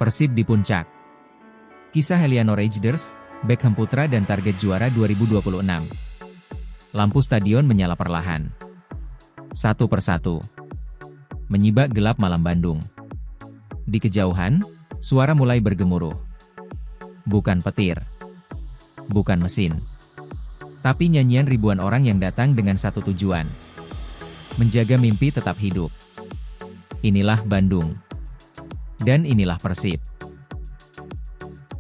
Persib di puncak. Kisah Eliano Rajders, Beckham Putra dan target juara 2026. Lampu stadion menyala perlahan. Satu persatu. Menyibak gelap malam Bandung. Di kejauhan, suara mulai bergemuruh. Bukan petir. Bukan mesin. Tapi nyanyian ribuan orang yang datang dengan satu tujuan. Menjaga mimpi tetap hidup. Inilah Bandung. Dan inilah Persib.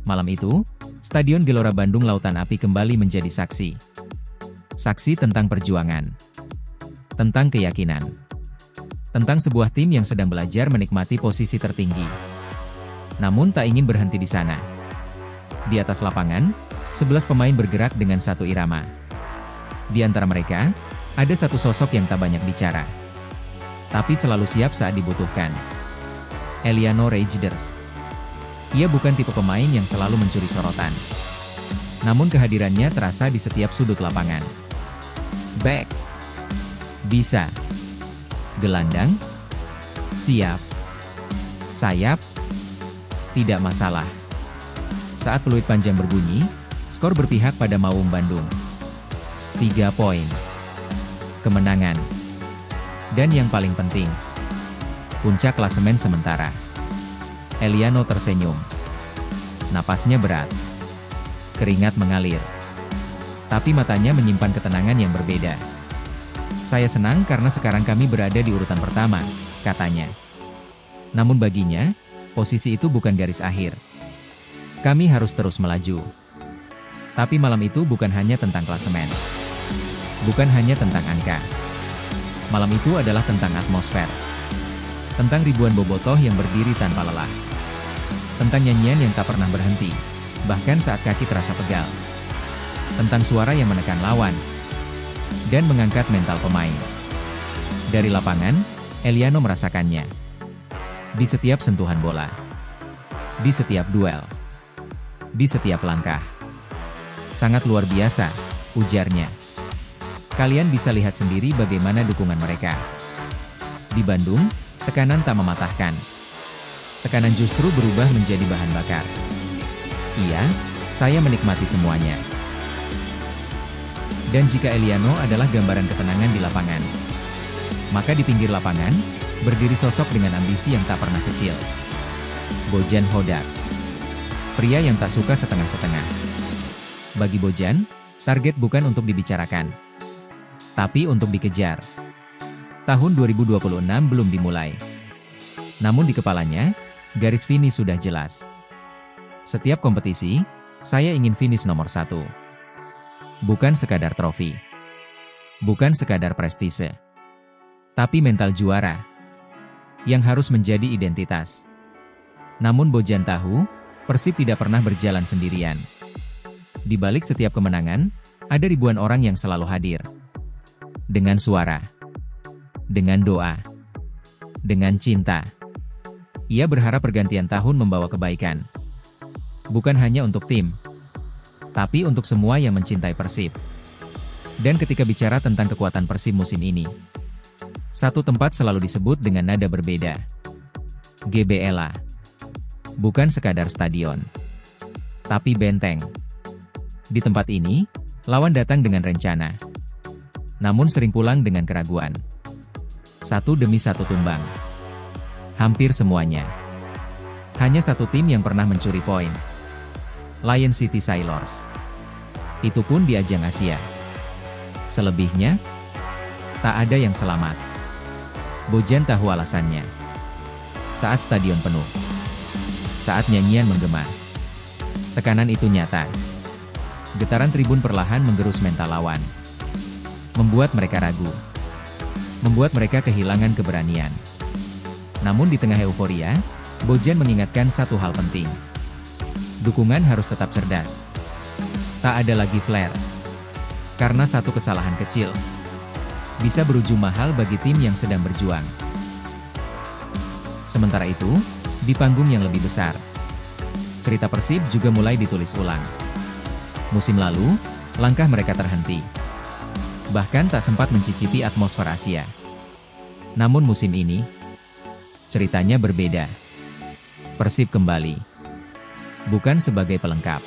Malam itu, Stadion Gelora Bandung Lautan Api kembali menjadi saksi. Saksi tentang perjuangan. Tentang keyakinan. Tentang sebuah tim yang sedang belajar menikmati posisi tertinggi. Namun tak ingin berhenti di sana. Di atas lapangan, 11 pemain bergerak dengan satu irama. Di antara mereka, ada satu sosok yang tak banyak bicara. Tapi selalu siap saat dibutuhkan. Eliano Rajders. Ia bukan tipe pemain yang selalu mencuri sorotan. Namun kehadirannya terasa di setiap sudut lapangan. Back. Bisa. Gelandang. Siap. Sayap. Tidak masalah. Saat peluit panjang berbunyi, skor berpihak pada Maung Bandung. 3 poin. Kemenangan. Dan yang paling penting, puncak klasemen sementara. Eliano tersenyum. Napasnya berat. Keringat mengalir. Tapi matanya menyimpan ketenangan yang berbeda. Saya senang karena sekarang kami berada di urutan pertama, katanya. Namun baginya, posisi itu bukan garis akhir. Kami harus terus melaju. Tapi malam itu bukan hanya tentang klasemen. Bukan hanya tentang angka. Malam itu adalah tentang atmosfer. Tentang ribuan bobotoh yang berdiri tanpa lelah. Tentang nyanyian yang tak pernah berhenti, bahkan saat kaki terasa pegal. Tentang suara yang menekan lawan, dan mengangkat mental pemain. Dari lapangan, Eliano merasakannya. Di setiap sentuhan bola. Di setiap duel. Di setiap langkah. Sangat luar biasa, ujarnya. Kalian bisa lihat sendiri bagaimana dukungan mereka. Di Bandung, tekanan tak mematahkan. Tekanan justru berubah menjadi bahan bakar. Iya, saya menikmati semuanya. Dan jika Eliano adalah gambaran ketenangan di lapangan, maka di pinggir lapangan, berdiri sosok dengan ambisi yang tak pernah kecil. Bojan Hodak. Pria yang tak suka setengah-setengah. Bagi Bojan, target bukan untuk dibicarakan, tapi untuk dikejar. Tahun 2026 belum dimulai. Namun di kepalanya, garis finish sudah jelas. Setiap kompetisi, saya ingin finish nomor 1. Bukan sekadar trofi. Bukan sekadar prestise. Tapi mental juara. Yang harus menjadi identitas. Namun Bojan tahu, Persib tidak pernah berjalan sendirian. Di balik setiap kemenangan, ada ribuan orang yang selalu hadir. Dengan suara. Dengan doa. Dengan cinta. Ia berharap pergantian tahun membawa kebaikan. Bukan hanya untuk tim, tapi untuk semua yang mencintai Persib. Dan ketika bicara tentang kekuatan Persib musim ini, satu tempat selalu disebut dengan nada berbeda. GBLA. Bukan sekadar stadion, tapi benteng. Di tempat ini, lawan datang dengan rencana. Namun sering pulang dengan keraguan. Satu demi satu tumbang. Hampir semuanya. Hanya satu tim yang pernah mencuri poin. Lion City Sailors. Itu pun di ajang Asia. Selebihnya, tak ada yang selamat. Bojan tahu alasannya. Saat stadion penuh. Saat nyanyian menggema. Tekanan itu nyata. Getaran tribun perlahan menggerus mental lawan. Membuat mereka ragu. Membuat mereka kehilangan keberanian. Namun di tengah euforia, Bojan mengingatkan satu hal penting. Dukungan harus tetap cerdas. Tak ada lagi flare. Karena satu kesalahan kecil bisa berujung mahal bagi tim yang sedang berjuang. Sementara itu, di panggung yang lebih besar, cerita Persib juga mulai ditulis ulang. Musim lalu, langkah mereka terhenti. Bahkan tak sempat mencicipi atmosfer Asia. Namun musim ini, ceritanya berbeda. Persib kembali. Bukan sebagai pelengkap.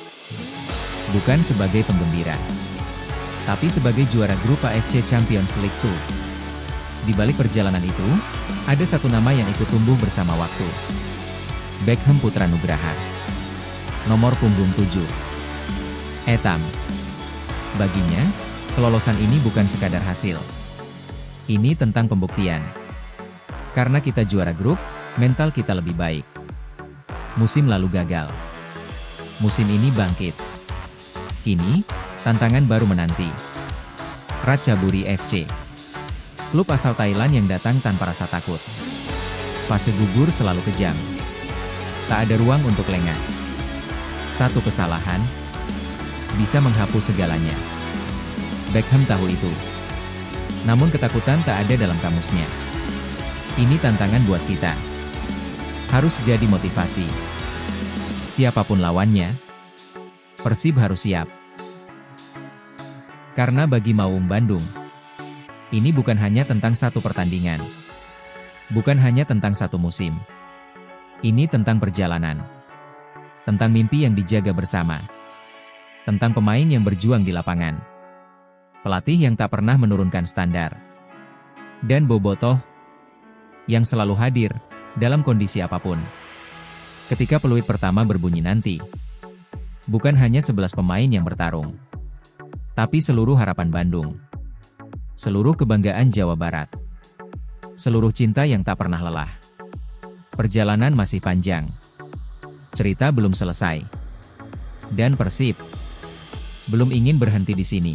Bukan sebagai penggembira. Tapi sebagai juara grup AFC Champions League 2. Di balik perjalanan itu, ada satu nama yang ikut tumbuh bersama waktu. Beckham Putra Nugraha. Nomor punggung 7. Etam. Baginya, kelolosan ini bukan sekadar hasil. Ini tentang pembuktian. Karena kita juara grup, mental kita lebih baik. Musim lalu gagal. Musim ini bangkit. Kini, tantangan baru menanti. Ratchaburi FC. Klub asal Thailand yang datang tanpa rasa takut. Fase gugur selalu kejam. Tak ada ruang untuk lengah. Satu kesalahan bisa menghapus segalanya. Beckham tahu itu. Namun ketakutan tak ada dalam kamusnya. Ini tantangan buat kita. Harus jadi motivasi. Siapapun lawannya, Persib harus siap. Karena bagi Maung Bandung, ini bukan hanya tentang satu pertandingan. Bukan hanya tentang satu musim. Ini tentang perjalanan. Tentang mimpi yang dijaga bersama. Tentang pemain yang berjuang di lapangan. Pelatih yang tak pernah menurunkan standar. Dan bobotoh yang selalu hadir dalam kondisi apapun. Ketika peluit pertama berbunyi nanti, bukan hanya 11 pemain yang bertarung, tapi seluruh harapan Bandung. Seluruh kebanggaan Jawa Barat. Seluruh cinta yang tak pernah lelah. Perjalanan masih panjang. Cerita belum selesai. Dan Persib belum ingin berhenti di sini.